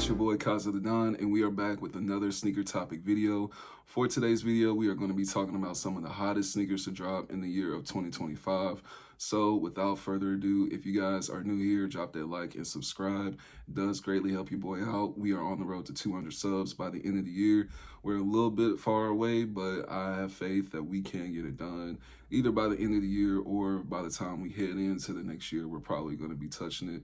It's your boy Kaza the Don, and we are back with another sneaker topic video. For today's video, we are going to be talking about some of the hottest sneakers to drop in the year of 2025. So without further ado, if you guys are new here, drop that like and subscribe. It does greatly help your boy out. We are on the road to 200 subs by the end of the year. We're a little bit far away, but I have faith that we can get it done either by the end of the year or by the time we head into the next year. We're probably going to be touching it.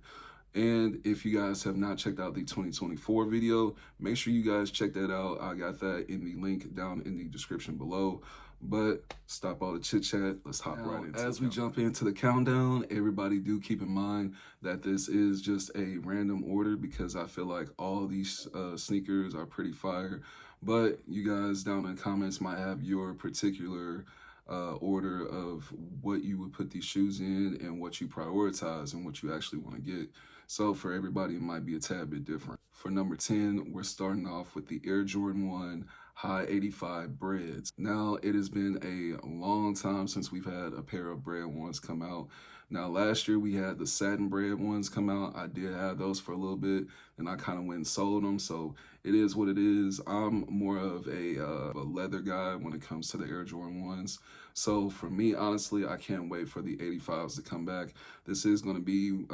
And if you guys have not checked out the 2024 video, make sure you guys check that out. I got that in the link down in the description below. But stop all the chit chat. Let's hop right into it. As we jump into the countdown, everybody do keep in mind that this is just a random order because I feel like all these sneakers are pretty fire. But you guys down in the comments might have your particular order of what you would put these shoes in and what you prioritize and what you actually want to get. So for everybody, it might be a tad bit different. For number 10, we're starting off with the Air Jordan 1 High 85 Breads. Now, it has been a long time since we've had a pair of bread ones come out. Now, last year we had the satin bread ones come out. I did have those for a little bit, and I kind of went and sold them. So it is what it is. I'm more of a leather guy when it comes to the Air Jordan 1s. So for me, honestly, I can't wait for the 85s to come back. This is going to be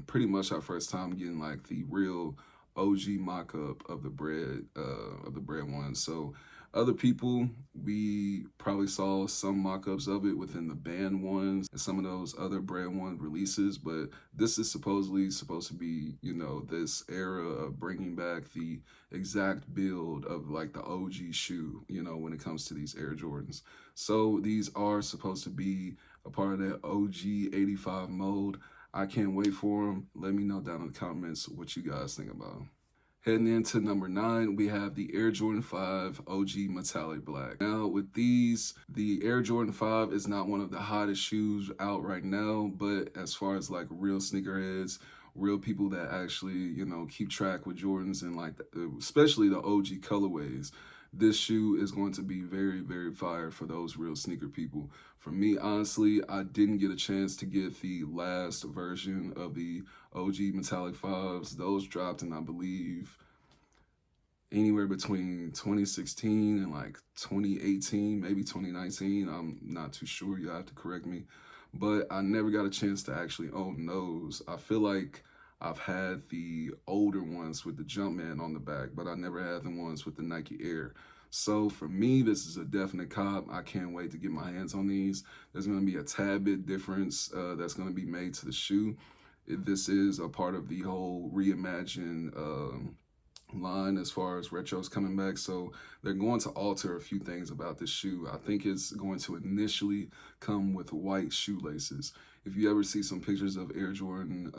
pretty much our first time getting like the real OG mock-up of the bread ones. So other people, we probably saw some mock-ups of it within the band ones and some of those other bread one releases, but this is supposedly supposed to be, you know, this era of bringing back the exact build of like the OG shoe, you know, when it comes to these Air Jordans. So these are supposed to be a part of that OG 85 mold. I can't wait for them. Let me know down in the comments what you guys think about them. Heading into number 9, we have the Air Jordan 5 OG Metallic Black. Now with these, the Air Jordan 5 is not one of the hottest shoes out right now, but as far as like real sneakerheads, real people that actually, you know, keep track with Jordans and like, especially the OG colorways, this shoe is going to be very, very fire for those real sneaker people. For me, honestly, I didn't get a chance to get the last version of the OG Metallic 5s. Those dropped in, I believe, anywhere between 2016 and like 2018, maybe 2019. I'm not too sure. You'll have to correct me. But I never got a chance to actually own those. I feel like I've had the older ones with the Jumpman on the back, but I never had the ones with the Nike Air. So for me, this is a definite cop. I can't wait to get my hands on these. There's going to be a tad bit difference that's going to be made to the shoe. This is a part of the whole reimagined line as far as retros coming back, so they're going to alter a few things about this shoe. I think it's going to initially come with white shoelaces. If you ever see some pictures of Air Jordan,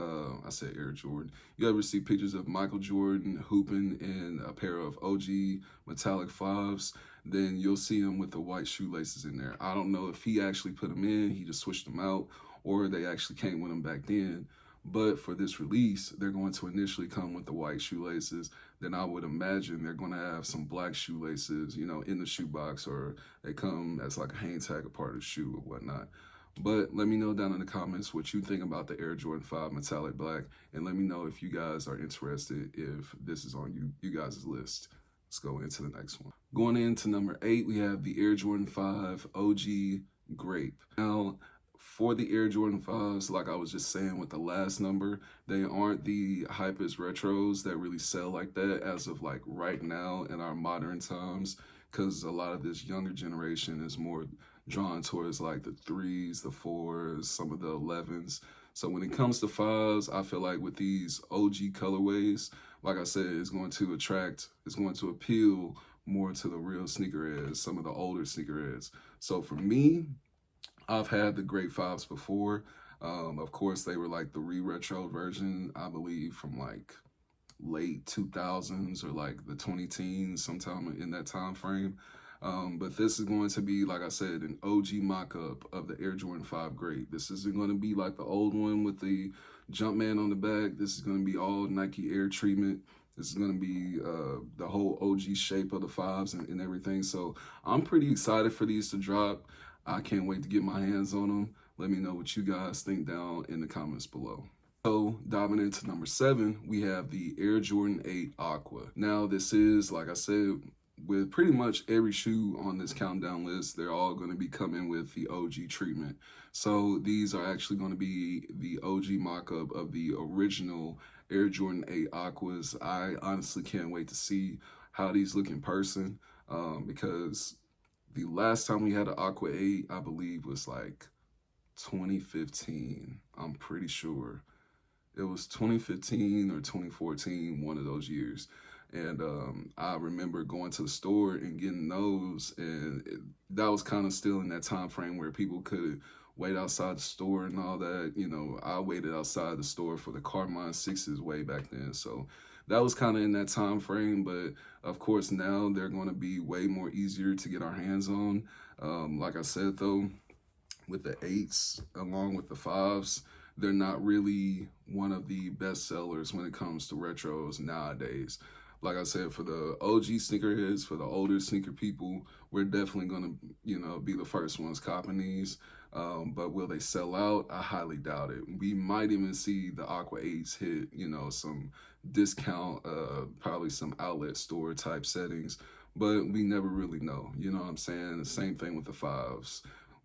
I said Air Jordan, you ever see pictures of Michael Jordan hooping in a pair of OG Metallic 5s, then you'll see him with the white shoelaces in there. I don't know if he actually put them in, he just switched them out, or they actually came with them back then. But for this release, they're going to initially come with the white shoelaces. Then I would imagine they're going to have some black shoelaces, you know, in the shoebox, or they come as like a hang tag, a part of the shoe or whatnot. But let me know down in the comments what you think about the Air Jordan 5 Metallic Black, and let me know if you guys are interested, if this is on you guys' list. Let's go into the next one. Going into number 8, we have the Air Jordan 5 OG Grape. Now, for the Air Jordan 5s, like I was just saying with the last number, they aren't the hypest retros that really sell like that as of like right now in our modern times, because a lot of this younger generation is more drawn towards like the 3s, the 4s, some of the 11s. So when it comes to 5s, I feel like with these OG colorways, like I said, it's going to appeal more to the real sneakerheads, some of the older sneakerheads. So for me, I've had the Grape 5s before. Of course, they were like the re-retro version, I believe, from like late 2000s or like the 2010s, sometime in that time frame. But this is going to be, like I said, an OG mock-up of the Air Jordan 5 Grape. This isn't going to be like the old one with the Jumpman on the back. This is going to be all Nike Air treatment. This is going to be the whole OG shape of the 5s and everything. So I'm pretty excited for these to drop. I can't wait to get my hands on them. Let me know what you guys think down in the comments below. So diving into number 7, we have the Air Jordan 8 Aqua. Now this is, like I said, with pretty much every shoe on this countdown list, they're all going to be coming with the OG treatment. So these are actually going to be the OG mock-up of the original Air Jordan 8 Aquas. I honestly can't wait to see how these look in person, because the last time we had an Aqua 8, I believe, was like 2015. I'm pretty sure. It was 2015 or 2014, one of those years. And I remember going to the store and getting those, and that was kind of still in that time frame where people could wait outside the store and all that. You know, I waited outside the store for the Carmine 6s way back then. So that was kind of in that time frame. But of course, now they're going to be way more easier to get our hands on. Like I said, though, with the 8s along with the 5s, they're not really one of the best sellers when it comes to retros nowadays. Like I said, for the OG sneakerheads, for the older sneaker people, we're definitely going to, be the first ones copping these. But will they sell out? I highly doubt it. We might even see the Aqua 8s hit, some discount, probably some outlet store type settings, but we never really know. You know what I'm saying? The same thing with the 5s.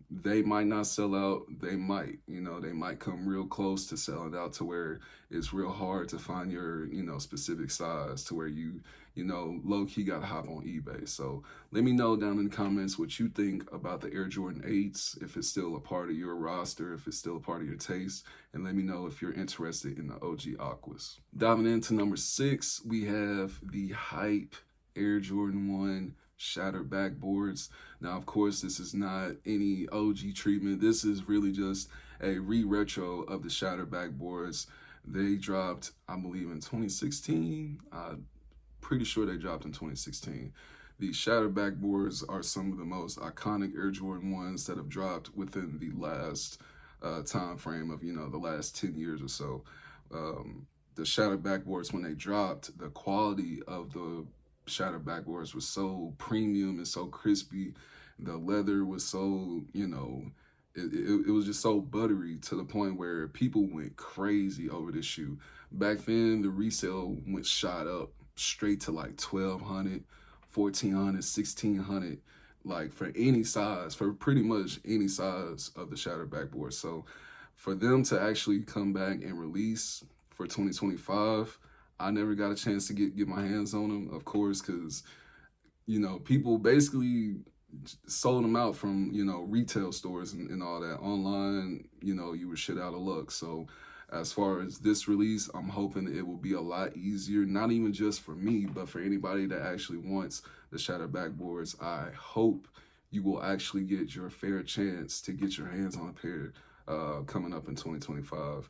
They might not sell out. They might, they might come real close to selling out to where it's real hard to find your, specific size, to where you low key got to hop on eBay. So let me know down in the comments what you think about the Air Jordan 8s, if it's still a part of your roster, if it's still a part of your taste, and let me know if you're interested in the OG Aquas. Diving into number 6, we have the Hype Air Jordan 1 shattered backboards. Now, of course, this is not any OG treatment. This is really just a re-retro of the shattered backboards. They dropped, I believe, in 2016. I'm pretty sure they dropped in 2016. The shattered backboards are some of the most iconic Air Jordan 1s that have dropped within the last time frame of, the last 10 years or so. The shattered backboards, when they dropped, the quality of the shattered backboards was so premium and so crispy. The leather was so, it was just so buttery, to the point where people went crazy over this shoe. Back then, the resale shot up straight to like 1,200, 1,400, 1,600, like for any size, for pretty much any size of the shattered backboard. So for them to actually come back and release for 2025, I never got a chance to get my hands on them, of course, because, people basically sold them out from, retail stores and all that. Online, you were shit out of luck. So as far as this release, I'm hoping it will be a lot easier, not even just for me, but for anybody that actually wants the shattered backboards. I hope you will actually get your fair chance to get your hands on a pair coming up in 2025.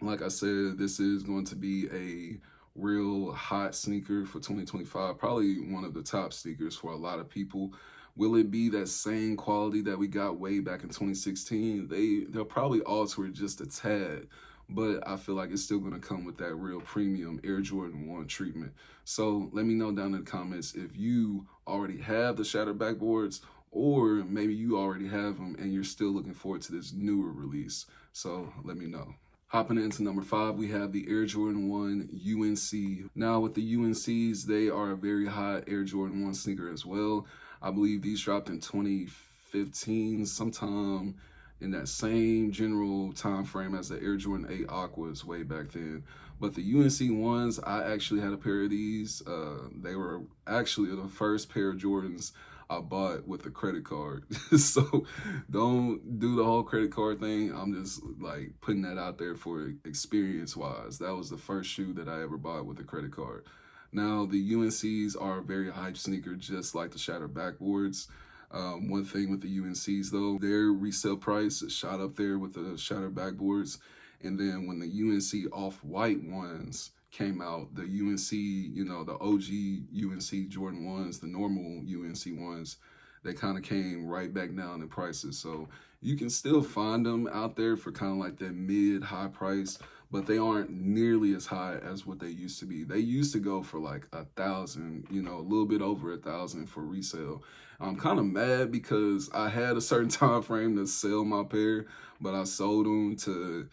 Like I said, this is going to be a real hot sneaker for 2025, probably one of the top sneakers for a lot of people. Will it be that same quality that we got way back in 2016? They'll probably alter it just a tad, but I feel like it's still going to come with that real premium Air Jordan 1 treatment. So let me know down in the comments if you already have the shattered backboards, or maybe you already have them and you're still looking forward to this newer release. So let me know. Hopping into number 5, we have the Air Jordan 1 UNC. Now with the UNCs, they are a very hot Air Jordan 1 sneaker as well. I believe these dropped in 2015, sometime in that same general time frame as the Air Jordan 8 Aquas way back then. But the UNC ones, I actually had a pair of these. They were actually the first pair of Jordans I bought with a credit card. So don't do the whole credit card thing. I'm just like putting that out there for experience wise. That was the first shoe that I ever bought with a credit card. Now the UNCs are a very hype sneaker, just like the shattered backboards. One thing with the UNCs though, their resale price shot up there with the shattered backboards. And then when the UNC off-white ones came out, the UNC, the OG UNC Jordan 1s, the normal UNC ones, they kind of came right back down in prices. So you can still find them out there for kind of like that mid-high price, but they aren't nearly as high as what they used to be. They used to go for like 1,000, a little bit over 1,000 for resale. I'm kind of mad because I had a certain time frame to sell my pair, but I sold them to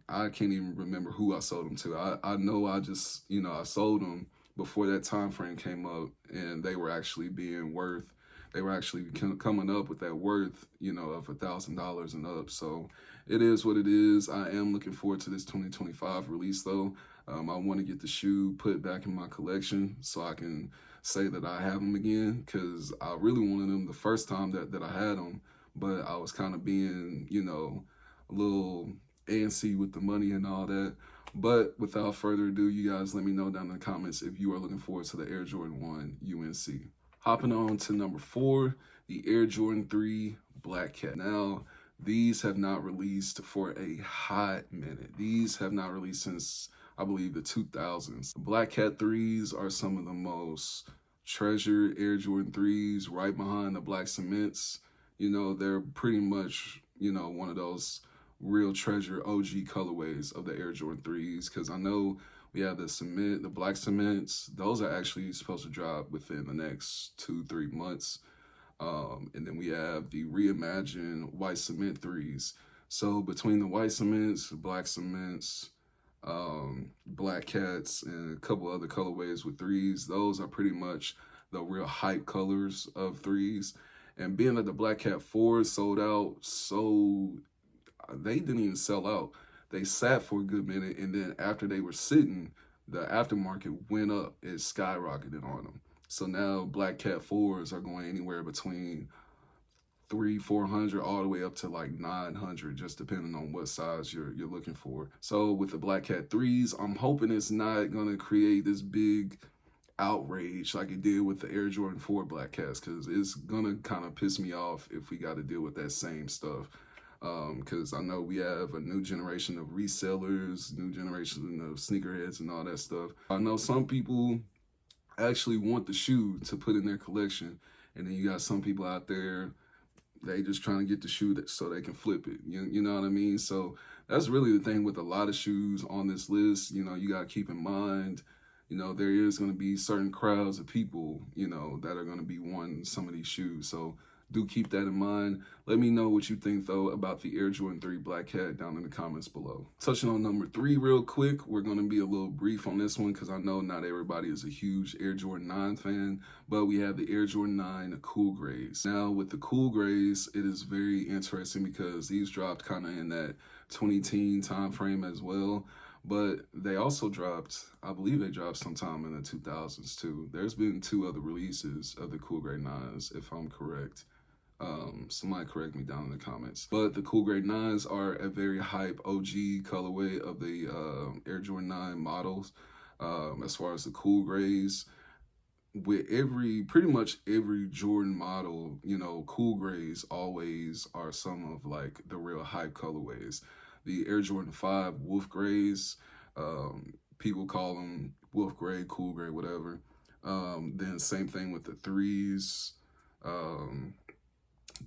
I can't even remember who I sold them to. I know I just, I sold them before that time frame came up, and they were actually being worth, they were actually coming up with that worth, of $1,000 and up. So it is what it is. I am looking forward to this 2025 release though. I want to get the shoe put back in my collection so I can say that I have them again, because I really wanted them the first time that I had them, but I was kind of being, a little antsy with the money and all that. But without further ado, you guys let me know down in the comments if you are looking forward to the Air Jordan 1 UNC. Hopping on to number 4, the Air Jordan 3 Black Cat. Now, these have not released for a hot minute. These have not released since, I believe, the 2000s. The Black Cat 3s are some of the most treasured Air Jordan 3s, right behind the Black Cements. They're pretty much, one of those real treasure OG colorways of the Air Jordan 3s, because I know we have the Black Cements. Those are actually supposed to drop within the next 2-3 months. And then we have the reimagined White Cement 3s. So between the White Cements, Black Cements, Black Cats, and a couple other colorways with 3s, those are pretty much the real hype colors of 3s. And being that the Black Cat 4s sold out, so they didn't even sell out. They sat for a good minute, and then after they were sitting, the aftermarket went up. It skyrocketed on them. So now Black Cat 4s are going anywhere between $300-$400 all the way up to like $900, just depending on what size you're looking for. So with the Black Cat 3s, I'm hoping it's not gonna create this big outrage like it did with the Air Jordan 4 Black Cats, because it's gonna kind of piss me off if we got to deal with that same stuff. Because I know we have a new generation of resellers, new generation of sneakerheads and all that stuff. I know some people actually want the shoe to put in their collection, and then you got some people out there, they just trying to get the shoe so they can flip it. You know what I mean? So that's really the thing with a lot of shoes on this list. You got to keep in mind, there is going to be certain crowds of people, that are going to be wanting some of these shoes. So do keep that in mind. Let me know what you think, though, about the Air Jordan 3 Black Cat down in the comments below. Touching on number 3 real quick, we're going to be a little brief on this one because I know not everybody is a huge Air Jordan 9 fan, but we have the Air Jordan 9 Cool Grays. Now, with the Cool Grays, it is very interesting because these dropped kind of in that 2010 time frame as well. But they also dropped, I believe they dropped sometime in the 2000s too. There's been 2 other releases of the Cool Gray 9s, if I'm correct. Somebody correct me down in the comments. But the Cool Gray 9s are a very hype OG colorway of the Air Jordan 9 models. As far as the Cool Grays, with pretty much every Jordan model, Cool Grays always are some of like the real hype colorways. The Air Jordan 5 Wolf Grays, people call them Wolf Gray, Cool Gray, whatever. Then same thing with the 3s,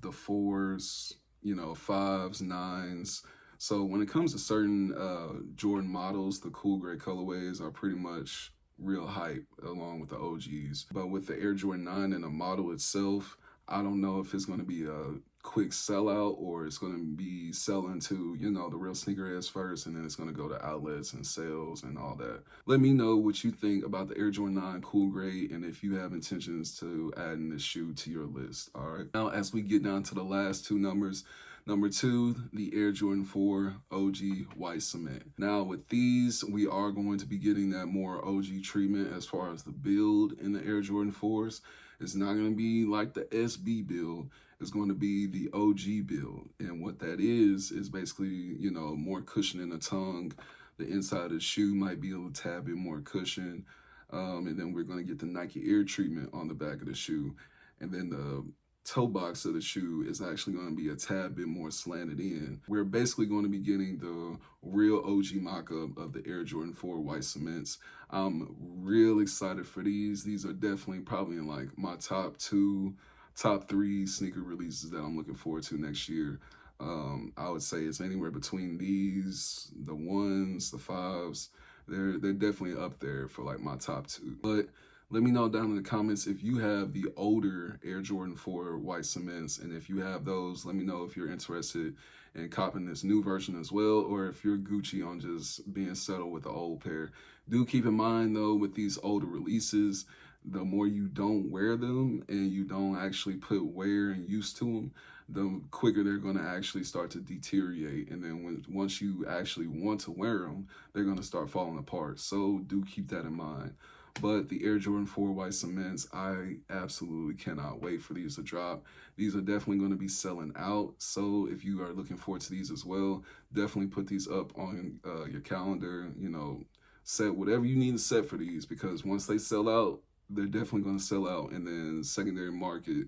the 4s, 5s, 9s. So when it comes to certain Jordan models, the Cool Gray colorways are pretty much real hype along with the OGs. But with the Air Jordan 9 and the model itself, I don't know if it's going to be a quick sellout or it's going to be selling to, the real sneakerheads first, and then it's going to go to outlets and sales and all that. Let me know what you think about the Air Jordan 9 Cool Gray and if you have intentions to adding this shoe to your list. All right. Now, as we get down to the last 2 numbers, number 2, the Air Jordan 4 OG White Cement. Now, with these, we are going to be getting that more OG treatment as far as the build in the Air Jordan 4s. It's not going to be like the SB build. It's going to be the OG build. And what that is basically, more cushion in the tongue. The inside of the shoe might be a little tad bit more cushion. And then we're going to get the Nike Air treatment on the back of the shoe. And then the toe box of the shoe is actually going to be a tad bit more slanted in. We're basically going to be getting the real OG mock-up of the Air Jordan 4 White Cements. I'm real excited for these. These are definitely probably in like my top 3 sneaker releases that I'm looking forward to next year. I would say it's anywhere between these, the 1s, the 5s. They're definitely up there for like my top 2. But Let me know down in the comments if you have the older Air Jordan 4 white cements, and if you have those, let me know if you're interested in copping this new version as well, or if you're Gucci on just being settled with the old pair. Do keep in mind though, with these older releases, the more you don't wear them and you don't actually put wear and use to them, the quicker they're going to actually start to deteriorate. And then once you actually want to wear them, they're going to start falling apart. So do keep that in mind. But the Air Jordan 4 white cements, I absolutely cannot wait for these to drop. These are definitely going to be selling out. So if you are looking forward to these as well, definitely put these up on your calendar, you know, set whatever you need to set for these, because once they sell out, they're definitely going to sell out. And then secondary market,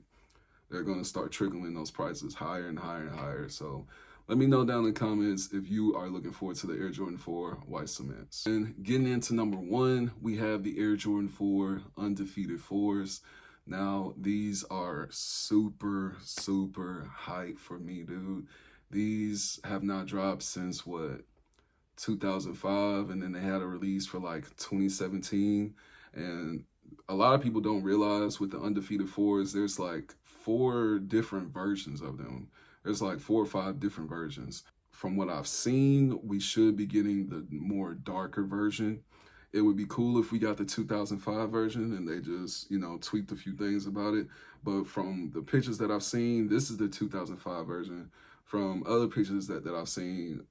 they're going to start trickling those prices higher and higher and higher. So let me know down in the comments if you are looking forward to the Air Jordan 4 white cements. And getting into number one, we have the Air Jordan 4 undefeated 4s. Now, these are super, super hype for me, dude. These have not dropped since, what, 2005, and then they had a release for like 2017. And a lot of people don't realize with the undefeated 4s, there's like 4 different versions of them. There's like 4 or 5 different versions. From what I've seen, we should be getting the more darker version. It would be cool if we got the 2005 version and they just, you know, tweaked a few things about it. But from the pictures that I've seen, this is the 2005 version. From other pictures that I've seen,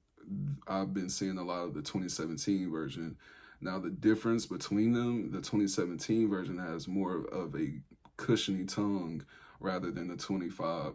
I've been seeing a lot of the 2017 version. Now, the difference between them, the 2017 version has more of a cushiony tongue rather than the 25,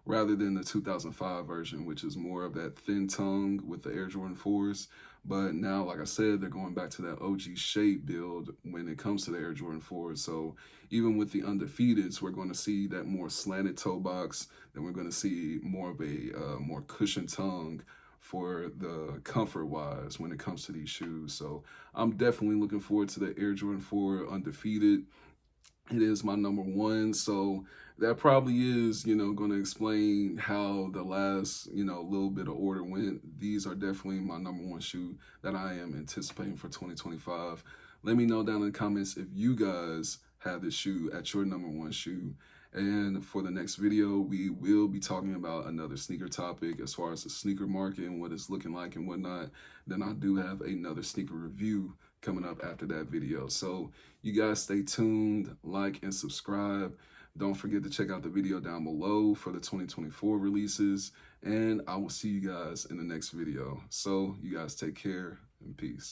rather than the 2005 version, which is more of that thin tongue with the Air Jordan 4s. But now, like I said, they're going back to that OG shape build when it comes to the Air Jordan 4s. So even with the undefeateds, we're going to see that more slanted toe box, then we're going to see more of a more cushioned tongue for the comfort wise when it comes to these shoes. So I'm definitely looking forward to the Air Jordan 4 undefeated. It is my number one, so that probably is, you know, going to explain how the last, you know, little bit of order went. These are definitely my number one shoe that I am anticipating for 2025. Let me know down in the comments if you guys have this shoe at your number one shoe. And for the next video, we will be talking about another sneaker topic as far as the sneaker market and what it's looking like and whatnot. Then I do have another sneaker review coming up after that video. So you guys stay tuned, like and subscribe. Don't forget to check out the video down below for the 2024 releases. And I will see you guys in the next video. So you guys take care and peace.